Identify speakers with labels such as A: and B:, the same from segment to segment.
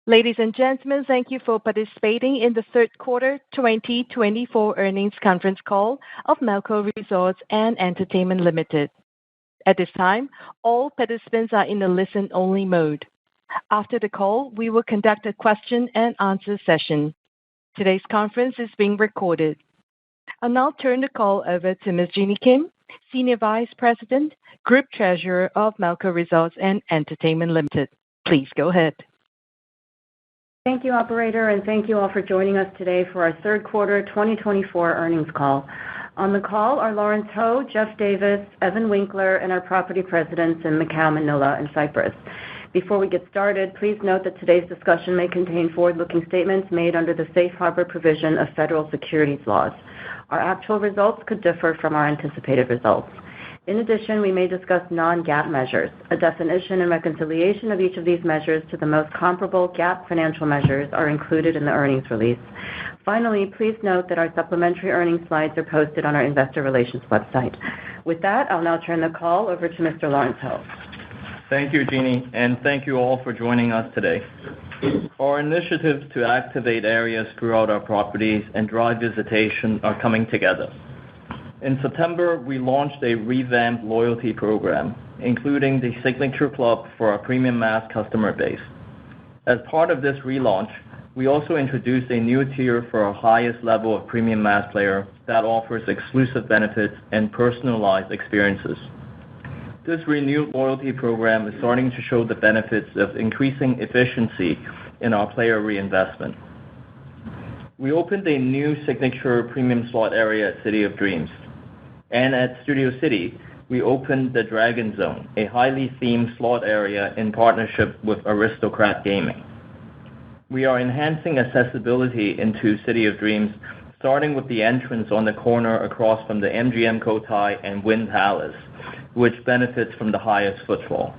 A: Ladies and gentlemen, thank you for participating in the third quarter 2024 earnings conference call of Melco Resorts and Entertainment Limited. At this time, all participants are in a listen-only mode. After the call, we will conduct a question-and-answer session. Today's conference is being recorded. I'll now turn the call over to Ms. Jeannie Kim, Senior Vice President, Group Treasurer of Melco Resorts and Entertainment Limited. Please go ahead.
B: Thank you, Operator, and thank you all for joining us today for our third quarter 2024 earnings call. On the call are Lawrence Ho, Jeff Davis, Evan Winkler, and our property presidents in Macau, Manila, and Cyprus. Before we get started, please note that today's discussion may contain forward-looking statements made under the safe harbor provision of federal securities laws. Our actual results could differ from our anticipated results. In addition, we may discuss non-GAAP measures. A definition and reconciliation of each of these measures to the most comparable GAAP financial measures are included in the earnings release. Finally, please note that our supplementary earnings slides are posted on our investor relations website. With that, I'll now turn the call over to Mr. Lawrence Ho.
C: Thank you, Jeannie, and thank you all for joining us today. Our initiatives to activate areas throughout our properties and drive visitation are coming together. In September, we launched a revamped loyalty program, including the Signature Club for our premium mass customer base. As part of this relaunch, we also introduced a new tier for our highest level of premium mass player that offers exclusive benefits and personalized experiences. This renewed loyalty program is starting to show the benefits of increasing efficiency in our player reinvestment. We opened a new signature premium slot area at City of Dreams. And at Studio City, we opened the Dragon Zone, a highly themed slot area in partnership with Aristocrat Gaming. We are enhancing accessibility into City of Dreams, starting with the entrance on the corner across from the MGM Cotai and Wynn Palace, which benefits from the highest footfall.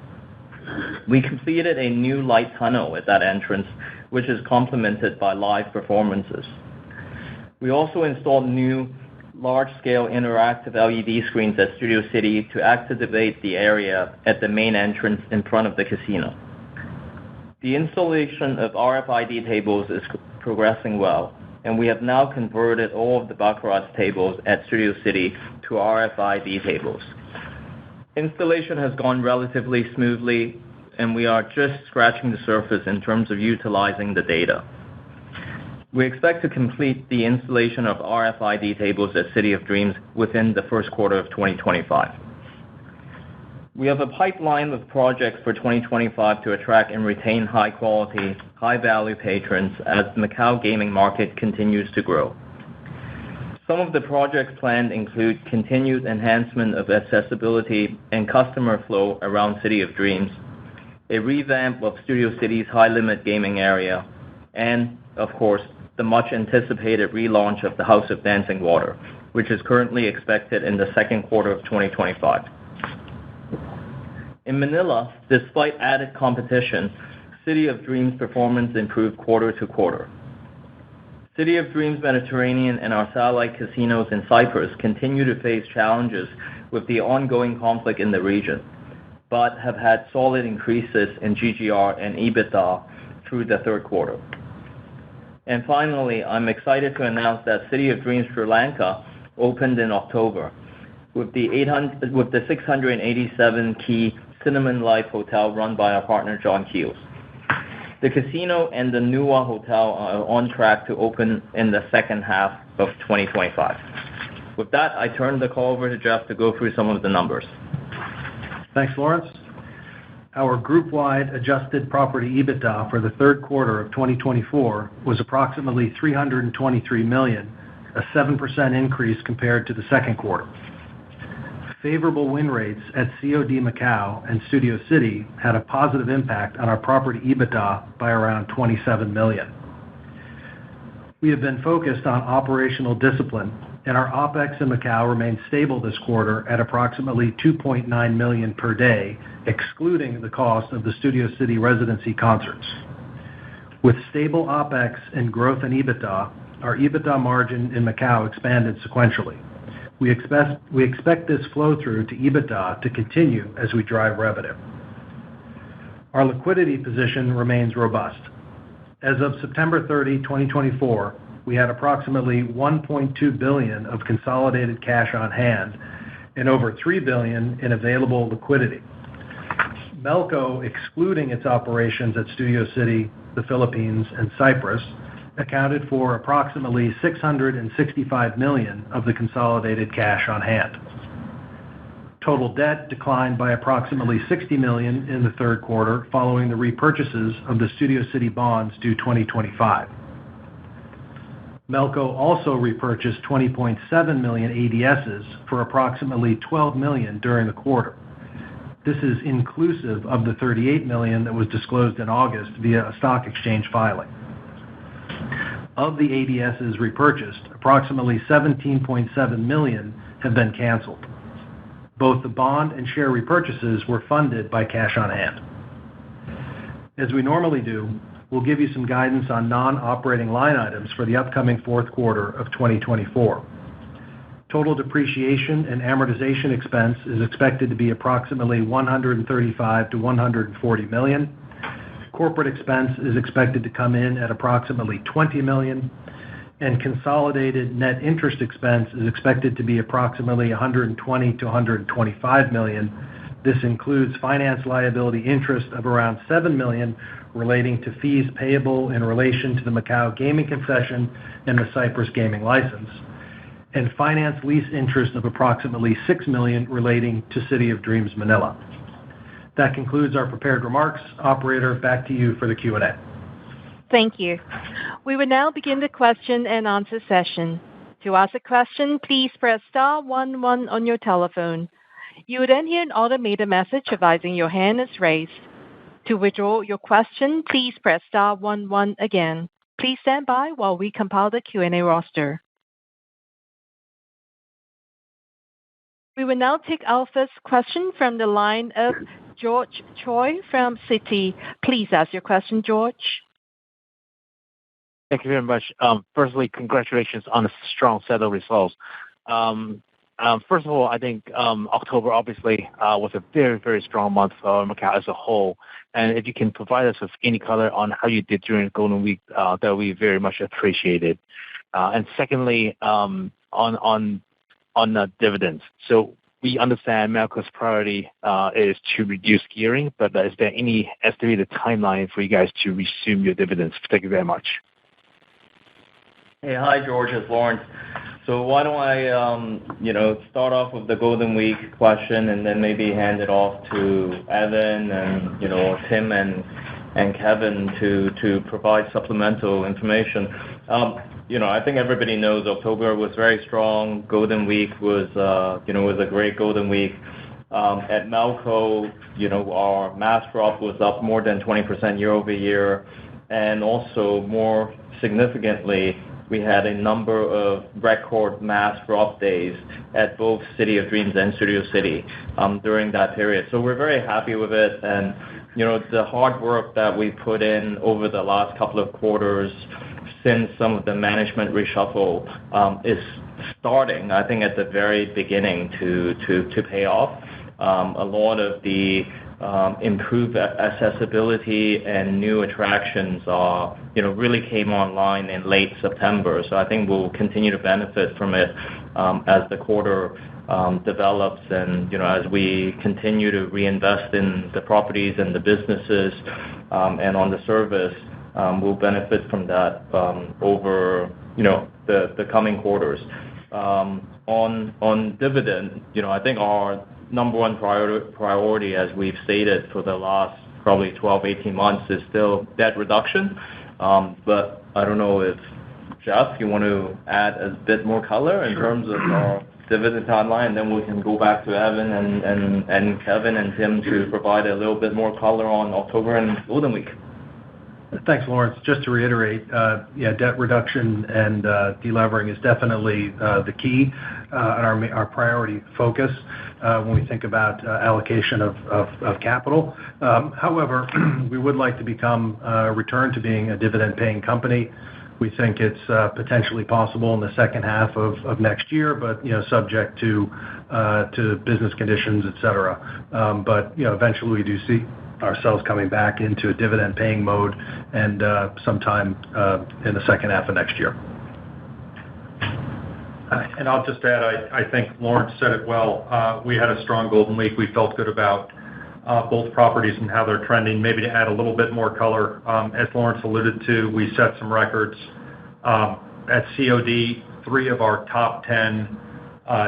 C: We completed a new light tunnel at that entrance, which is complemented by live performances. We also installed new large-scale interactive LED screens at Studio City to activate the area at the main entrance in front of the casino. The installation of RFID tables is progressing well, and we have now converted all of the baccarat tables at Studio City to RFID tables. Installation has gone relatively smoothly, and we are just scratching the surface in terms of utilizing the data. We expect to complete the installation of RFID tables at City of Dreams within the first quarter of 2025. We have a pipeline of projects for 2025 to attract and retain high-quality, high-value patrons as the Macau gaming market continues to grow. Some of the projects planned include continued enhancement of accessibility and customer flow around City of Dreams, a revamp of Studio City's high-limit gaming area, and, of course, the much-anticipated relaunch of the House of Dancing Water, which is currently expected in the second quarter of 2025. In Manila, despite added competition, City of Dreams' performance improved quarter to quarter. City of Dreams Mediterranean and our satellite casinos in Cyprus continue to face challenges with the ongoing conflict in the region, but have had solid increases in GGR and EBITDA through the third quarter. And finally, I'm excited to announce that City of Dreams Sri Lanka opened in October with the 687-key Cinnamon Life Hotel run by our partner John Keells. The casino and the Nuwa Hotel are on track to open in the second half of 2025. With that, I turn the call over to Jeff to go through some of the numbers.
D: Thanks, Lawrence. Our group-wide adjusted property EBITDA for the third quarter of 2024 was approximately $323 million, a 7% increase compared to the second quarter. Favorable win rates at COD Macau and Studio City had a positive impact on our property EBITDA by around $27 million. We have been focused on operational discipline, and our OPEX in Macau remained stable this quarter at approximately $2.9 million per day, excluding the cost of the Studio City residency concerts. With stable OPEX and growth in EBITDA, our EBITDA margin in Macau expanded sequentially. We expect this flow-through to EBITDA to continue as we drive revenue. Our liquidity position remains robust. As of September 30, 2024, we had approximately $1.2 billion of consolidated cash on hand and over $3 billion in available liquidity. Melco, excluding its operations at Studio City, the Philippines, and Cyprus, accounted for approximately $665 million of the consolidated cash on hand. Total debt declined by approximately $60 million in the third quarter following the repurchases of the Studio City bonds due 2025. Melco also repurchased 20.7 million ADSs for approximately $12 million during the quarter. This is inclusive of the $38 million that was disclosed in August via a stock exchange filing. Of the ADSs repurchased, approximately 17.7 million have been canceled. Both the bond and share repurchases were funded by cash on hand. As we normally do, we'll give you some guidance on non-operating line items for the upcoming fourth quarter of 2024. Total depreciation and amortization expense is expected to be approximately $135 to $140 million. Corporate expense is expected to come in at approximately $20 million, and consolidated net interest expense is expected to be approximately $120 to $125 million. This includes finance liability interest of around $7 million relating to fees payable in relation to the Macau gaming concession and the Cyprus gaming license, and finance lease interest of approximately $6 million relating to City of Dreams Manila. That concludes our prepared remarks. Operator, back to you for the Q&A.
A: Thank you. We will now begin the question and answer session. To ask a question, please press star 11 on your telephone. You will then hear an automated message advising your hand is raised. To withdraw your question, please press star 11 again. Please stand by while we compile the Q&A roster. We will now take our first question from the line of George Choi from Citi. Please ask your question, George.
E: Thank you very much. Firstly, congratulations on a strong set of results. First of all, I think October obviously was a very, very strong month for Macau as a whole. And if you can provide us with any color on how you did during Golden Week, that would be very much appreciated. And secondly, on the dividends. So we understand Melco's priority is to reduce gearing, but is there any estimated timeline for you guys to resume your dividends? Thank you very much.
C: Hey, hi, George. It's Lawrence. So why don't I, start off with the Golden Week question and then maybe hand it off to Evan and, Tim and Kevin to provide supplemental information. I think everybody knows October was very strong. Golden Week was a great Golden Week. At Melco, our mass drop was up more than 20% year over year. And also more significantly, we had a number of record mass drop days at both City of Dreams and Studio City during that period. So we're very happy with it. And, the hard work that we put in over the last couple of quarters since some of the management reshuffle is starting, I think, at the very beginning to pay off. A lot of the improved accessibility and new attractions really came online in late September. So I think we'll continue to benefit from it as the quarter develops and, as we continue to reinvest in the properties and the businesses and on the service, we'll benefit from that over, the coming quarters. On dividend, I think our number one priority, as we've stated for the last probably 12, 18 months, is still debt reduction. But I don't know if, Jeff, you want to add a bit more color in terms of our dividend timeline, then we can go back to Evan and Kevin and Tim to provide a little bit more color on October and Golden Week.
D: Thanks, Lawrence. Just to reiterate, debt reduction and delevering is definitely the key and our priority focus when we think about allocation of capital. However, we would like to return to being a dividend-paying company. We think it's potentially possible in the second half of next year, but subject to business conditions, et cetera. But eventually we do see ourselves coming back into a dividend-paying mode and sometime in the second half of next year.
F: And I'll just add, I think Lawrence said it well. We had a strong Golden Week. We felt good about both properties and how they're trending. Maybe to add a little bit more color, as Lawrence alluded to, we set some records. At COD, 3 of our top 10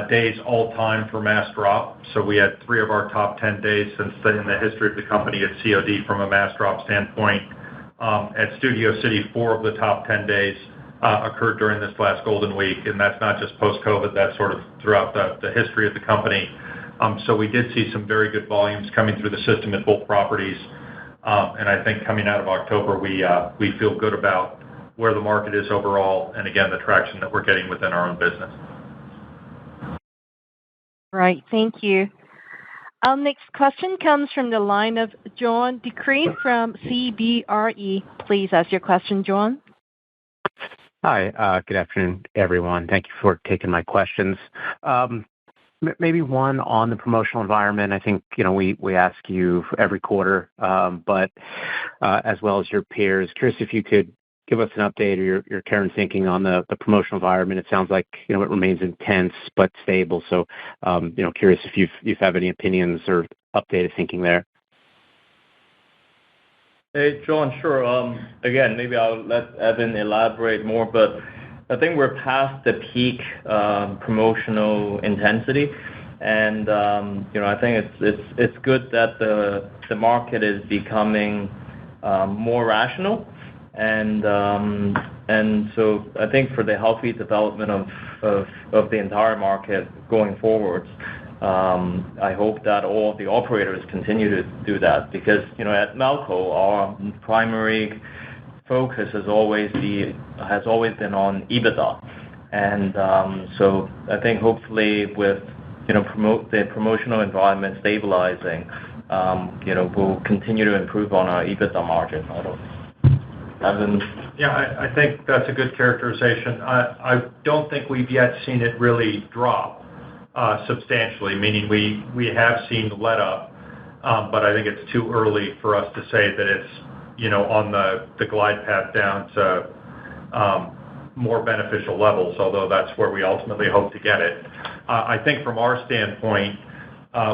F: days all time for mass drop. So we had 3 of our top 10 days in the history of the company at COD from a mass drop standpoint. At Studio City, 4 of the top 10 days occurred during this last Golden Week, and that's not just post-COVID, that's sort of throughout the history of the company. So we did see some very good volumes coming through the system at both properties, and I think coming out of October, we feel good about where the market is overall, and again, the traction that we're getting within our own business.
A: Right, thank you. Our next question comes from the line of John DeCree from CBRE. Please ask your question, John.
G: Hi, good afternoon, everyone. Thank you for taking my questions. Maybe one on the promotional environment. I think, we ask you every quarter, but as well as your peers. Curious if you could give us an update or your current thinking on the promotional environment. It sounds like, it remains intense but stable. So, curious if you have any opinions or updated thinking there.
C: Hey, John, sure. Again, maybe I'll let Evan elaborate more, but I think we're past the peak promotional intensity, and I think it's good that the market is becoming more rational, and so I think for the healthy development of the entire market going forward. I hope that all of the operators continue to do that because, at Melco, our primary focus has always been on EBITDA. And so I think hopefully with, the promotional environment stabilizing, we'll continue to improve on our EBITDA margin. Evan?
F: Yeah, I think that's a good characterization. I don't think we've yet seen it really drop substantially, meaning we have seen let up, but I think it's too early for us to say that it's on the glide path down to more beneficial levels, although that's where we ultimately hope to get it. I think from our standpoint,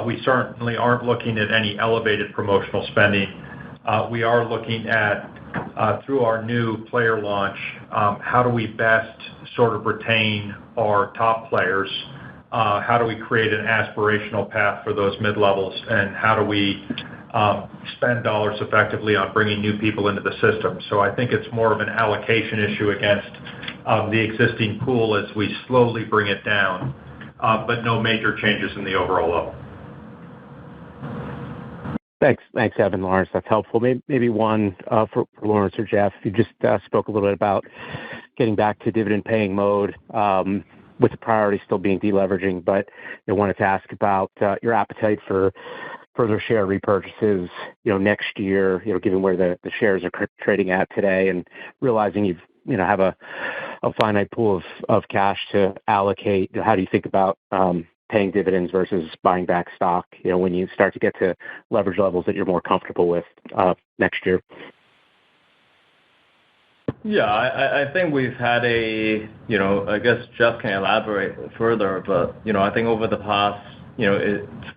F: we certainly aren't looking at any elevated promotional spending. We are looking at through our new player launch, how do we best sort of retain our top players? How do we create an aspirational path for those mid-levels, and how do we spend dollars effectively on bringing new people into the system? So I think it's more of an allocation issue against the existing pool as we slowly bring it down, but no major changes in the overall level.
G: Thanks, Evan, Lawrence. That's helpful. Maybe one for Lawrence or Jeff. You just spoke a little bit about getting back to dividend-paying mode, with the priority still being deleveraging, but I wanted to ask about your appetite for further share repurchases, next year, given where the shares are trading at today, and realizing you have a finite pool of cash to allocate. How do you think about paying dividends versus buying back stock, when you start to get to leverage levels that you're more comfortable with next year?
C: Yeah, I think we've had I guess Jeff can elaborate further, but, I think over the past,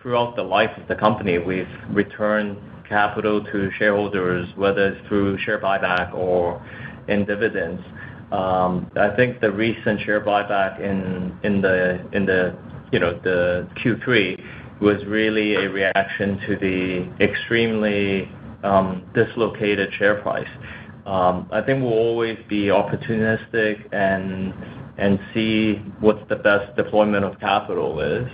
C: throughout the life of the company, we've returned capital to shareholders, whether it's through share buyback or in dividends. I think the recent share buyback in the Q3 was really a reaction to the extremely dislocated share price. I think we'll always be opportunistic and see what's the best deployment of capital is.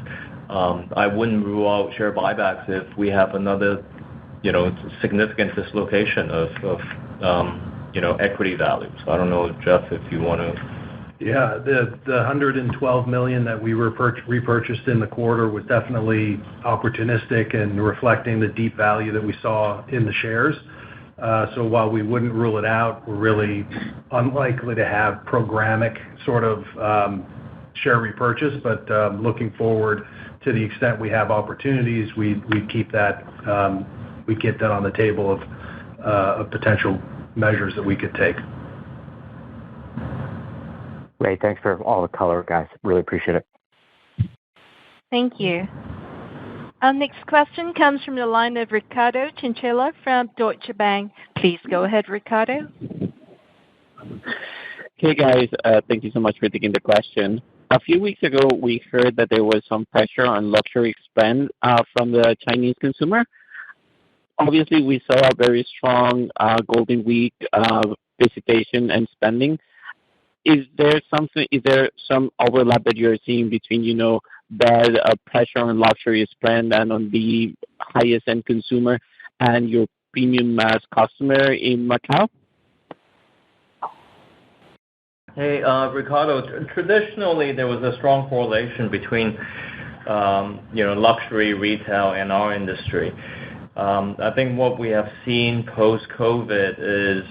C: I wouldn't rule out share buybacks if we have another, significant dislocation of equity values. I don't know, Jeff, if you want to.
D: Yeah, the $112 million that we repurchased in the quarter was definitely opportunistic and reflecting the deep value that we saw in the shares. So while we wouldn't rule it out, we're really unlikely to have programmatic sort of share repurchase, but looking forward to the extent we have opportunities, we keep that we get that on the table of potential measures that we could take.
G: Great. Thanks for all the color, guys. Really appreciate it.
A: Thank you. Our next question comes from the line of Ricardo Chinchilla from Deutsche Bank. Please go ahead, Ricardo.
H: Hey, guys. Thank you so much for taking the question. A few weeks ago, we heard that there was some pressure on luxury spend from the Chinese consumer. Obviously, we saw a very strong Golden Week visitation and spending. Is there some overlap that you're seeing between, that pressure on luxury spend and on the highest end consumer and your premium mass customer in Macau?
C: Hey, Ricardo, traditionally there was a strong correlation between, luxury retail and our industry. I think what we have seen post-COVID is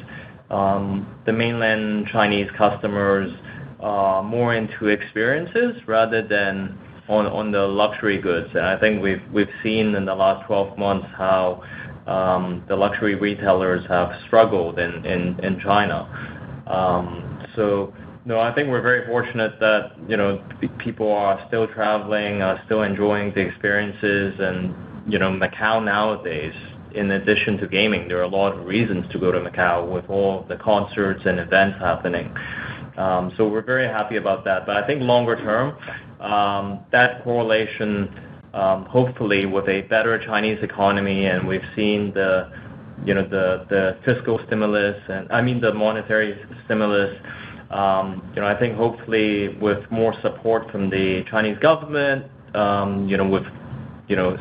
C: the mainland Chinese customers are more into experiences rather than on the luxury goods. And I think we've seen in the last 12 months how the luxury retailers have struggled in China. I think we're very fortunate that, people are still traveling, still enjoying the experiences. And, Macau nowadays, in addition to gaming, there are a lot of reasons to go to Macau with all the concerts and events happening. So we're very happy about that. But I think longer term, that correlation, hopefully with a better Chinese economy, and we've seen the fiscal stimulus, the monetary stimulus, I think hopefully with more support from the Chinese government, with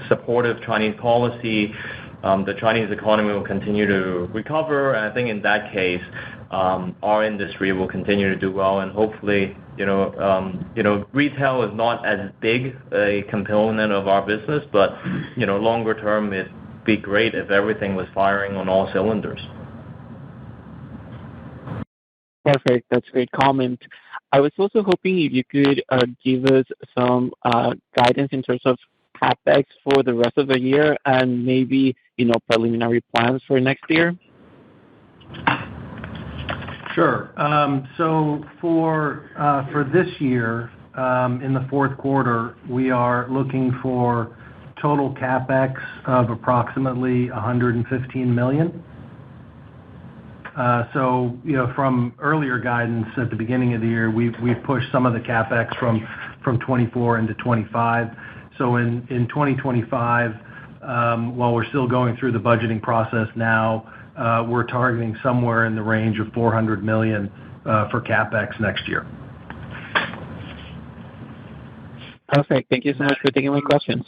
C: supportive Chinese policy, the Chinese economy will continue to recover. And I think in that case, our industry will continue to do well. And hopefully, retail is not as big a component of our business, but, longer term, it'd be great if everything was firing on all cylinders.
H: Perfect. That's a great comment. I was also hoping if you could give us some guidance in terms of CapEx for the rest of the year and maybe, preliminary plans for next year.
D: Sure. So for this year, in the fourth quarter, we are looking for total CapEx of approximately $115 million. From earlier guidance at the beginning of the year, we've pushed some of the CapEx from 24 into 25. So in 2025, while we're still going through the budgeting process now, we're targeting somewhere in the range of $400 million for CapEx next year.
H: Perfect. Thank you so much for taking my questions.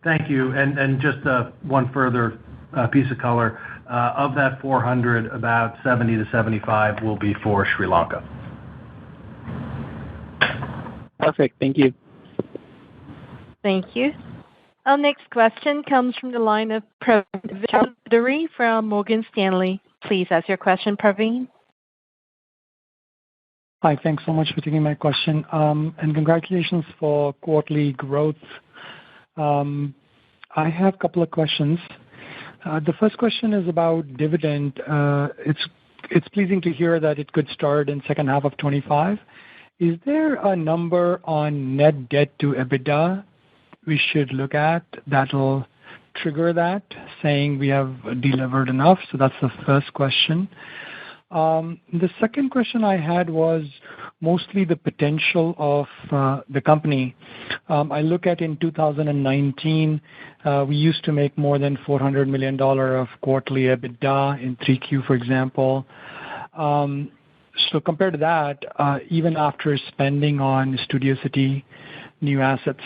D: Thank you. And just one further piece of color. Of that 400, about 70 to 75 will be for Sri Lanka.
H: Perfect. Thank you.
A: Thank you. Our next question comes from the line of Praveen from Morgan Stanley. Please ask your question, Praveen.
I: Hi, thanks so much for taking my question. And congratulations for quarterly growth. I have a couple of questions. The first question is about dividend. It's pleasing to hear that it could start in second half of 25. Is there a number on net debt to EBITDA we should look at that'll trigger that, saying we have delivered enough? So that's the first question. The second question I had was mostly the potential of the company. I look at in 2019, we used to make more than $400 million of quarterly EBITDA in 3Q, for example. So compared to that, even after spending on Studio City new assets,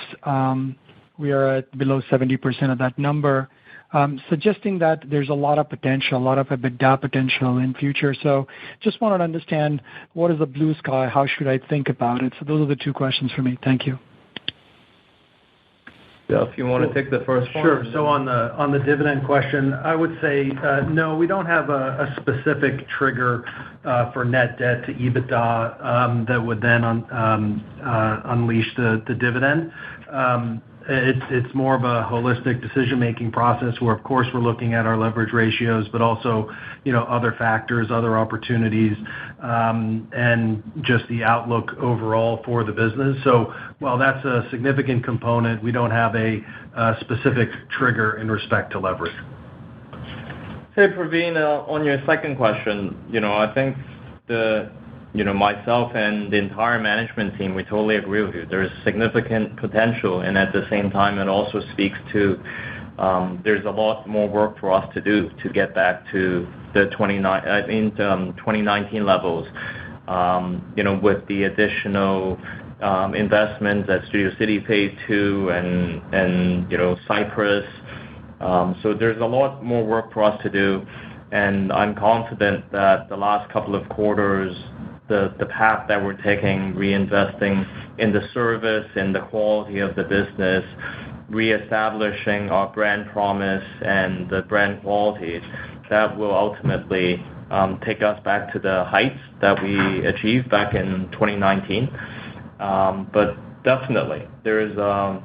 I: we are at below 70% of that number, suggesting that there's a lot of potential, a lot of EBITDA potential in future. So just wanted to understand, what is the blue sky? How should I think about it? So those are the two questions for me. Thank you.
C: Yeah, if you want to take the first one.
D: Sure. So on the dividend question, I would say no, we don't have a specific trigger for net debt to EBITDA that would then unleash the dividend. It's more of a holistic decision-making process where, of course, we're looking at our leverage ratios, but also, other factors, other opportunities, and just the outlook overall for the business. So while that's a significant component, we don't have a specific trigger in respect to leverage.
C: Hey, Praveen, on your second question, I think myself and the entire management team, we totally agree with you. There's significant potential, and at the same time, it also speaks to there's a lot more work for us to do to get back to the 2019 levels. With the additional investments at Studio City Phase 2 and Cyprus. So there's a lot more work for us to do, and I'm confident that the last couple of quarters, the path that we're taking, reinvesting in the service and the quality of the business, reestablishing our brand promise and the brand qualities, that will ultimately take us back to the heights that we achieved back in 2019. But definitely, there's a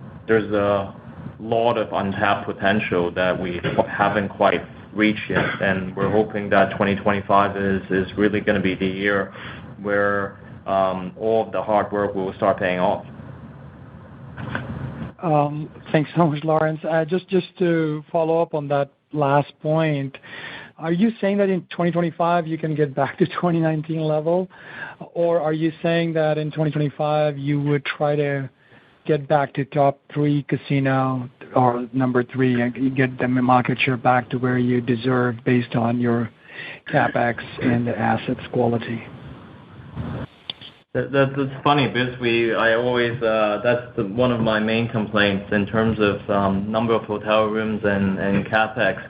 C: lot of untapped potential that we haven't quite reached yet, and we're hoping that 2025 is really going to be the year where all of the hard work will start paying off.
I: Thanks so much, Lawrence. Just to follow up on that last point, are you saying that in 2025 you can get back to 2019 level, or are you saying that in 2025 you would try to get back to top 3 casino or number 3 and get the market share back to where you deserve based on your CapEx and the assets quality?
C: That's funny because that's one of my main complaints in terms of number of hotel rooms and CapEx.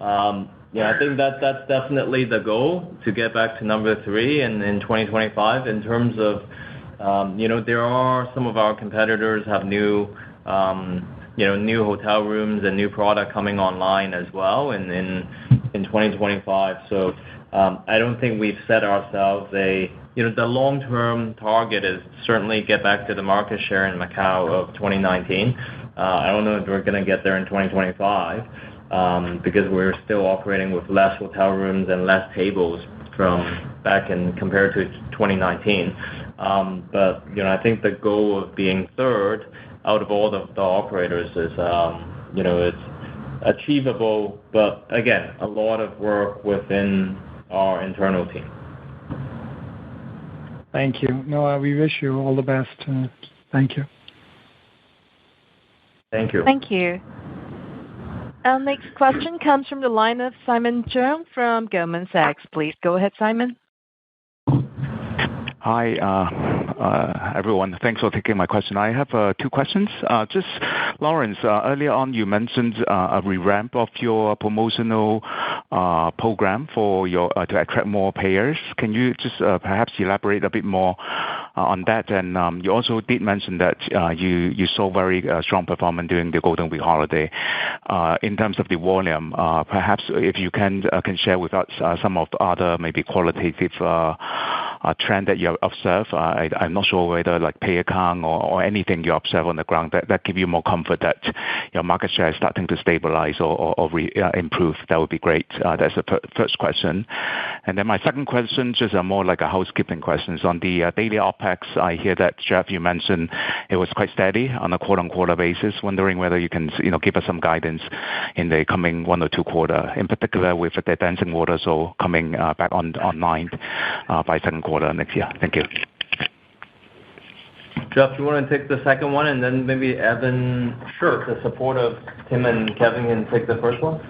C: I think that's definitely the goal, to get back to number 3 in 2025. In terms of, there are some of our competitors have new hotel rooms and new product coming online as well in 2025. So I don't think we've set ourselves the long-term target is certainly get back to the market share in Macau of 2019. I don't know if we're going to get there in 2025 because we're still operating with less hotel rooms and less tables from back in compared to 2019. But I think the goal of being third out of all the operators is it's achievable, but again, a lot of work within our internal team.
I: Thank you. No, we wish you all the best. Thank you.
C: Thank you.
A: Thank you. Our next question comes from the line of Simon Cheung from Goldman Sachs. Please go ahead, Simon.
J: Hi, everyone. Thanks for taking my question. I have 2 questions. Just, Lawrence, earlier on you mentioned a revamp of your promotional program for to attract more payers. Can you just perhaps elaborate a bit more on that? And you also did mention that you saw very strong performance during the Golden Week holiday. In terms of the volume, perhaps if you can share with us some of the other maybe qualitative trend that you observe. I'm not sure whether like payer count or anything you observe on the ground that give you more comfort that your market share is starting to stabilize or improve. That would be great. That's the first question. And then my second question, just more like a housekeeping questions on the daily OpEx. I hear that, Jeff, you mentioned it was quite steady on a quarter-on-quarter basis. Wondering whether you can give us some guidance in the coming 1 or 2 quarter, in particular with the dancing water show coming back online by second quarter next year. Thank you.
C: Jeff, you want to take the second one, and then maybe Evan,
D: Sure.
C: the support of Tim and Kevin, can take the first one?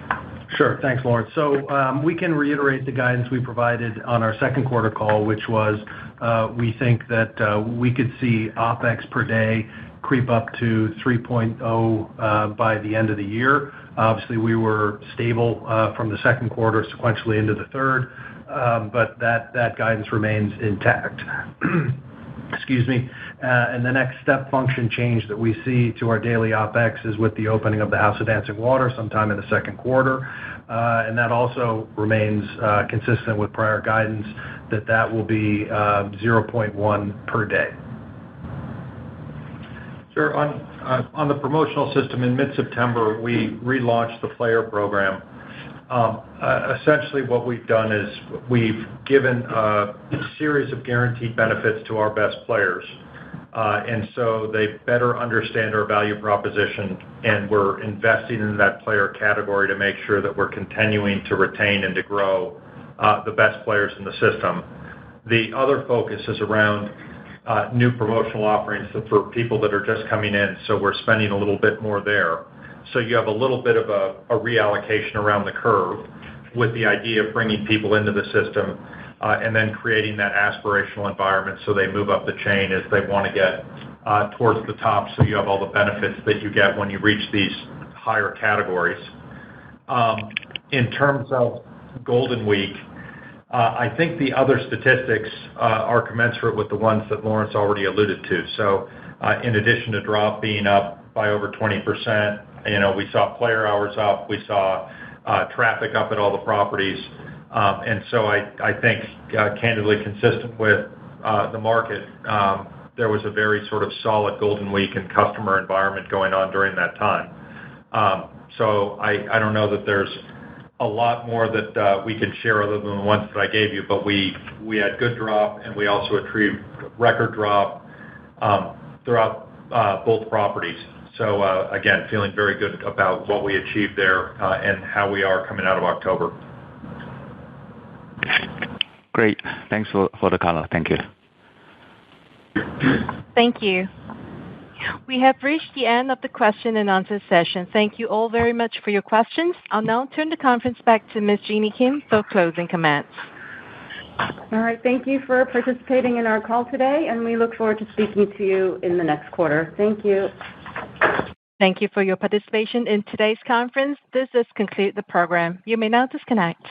D: Sure. Thanks, Lawrence. So we can reiterate the guidance we provided on our second quarter call, which was we think that we could see OpEx per day creep up to 3.0 by the end of the year. Obviously, we were stable from the second quarter sequentially into the third, but that guidance remains intact. Excuse me. And the next step function change that we see to our daily OpEx is with the opening of the House of Dancing Water sometime in the second quarter. And that also remains consistent with prior guidance that will be 0.1 per day.
F: Sure. On the promotional system, in mid-September, we relaunched the player program. Essentially what we've done is we've given a series of guaranteed benefits to our best players. And so they better understand our value proposition, and we're investing in that player category to make sure that we're continuing to retain and to grow the best players in the system. The other focus is around new promotional offerings for people that are just coming in, so we're spending a little bit more there. So you have a little bit of a reallocation around the curve with the idea of bringing people into the system and then creating that aspirational environment so they move up the chain as they want to get towards the top, so you have all the benefits that you get when you reach these higher categories. In terms of Golden Week, I think the other statistics are commensurate with the ones that Lawrence already alluded to. So in addition to drop being up by over 20%, we saw player hours up, we saw traffic up at all the properties. And so I think, candidly consistent with the market, there was a very sort of solid Golden Week and customer environment going on during that time. So I don't know that there's a lot more that we can share other than the ones that I gave you, but we had good drop, and we also achieved record drop throughout both properties. So again, feeling very good about what we achieved there and how we are coming out of October.
J: Great. Thanks for the color. Thank you.
A: Thank you. We have reached the end of the question and answer session. Thank you all very much for your questions. I'll now turn the conference back to Ms. Jeannie Kim for closing comments.
B: All right. Thank you for participating in our call today, and we look forward to speaking to you in the next quarter. Thank you.
A: Thank you for your participation in today's conference. This does conclude the program. You may now disconnect.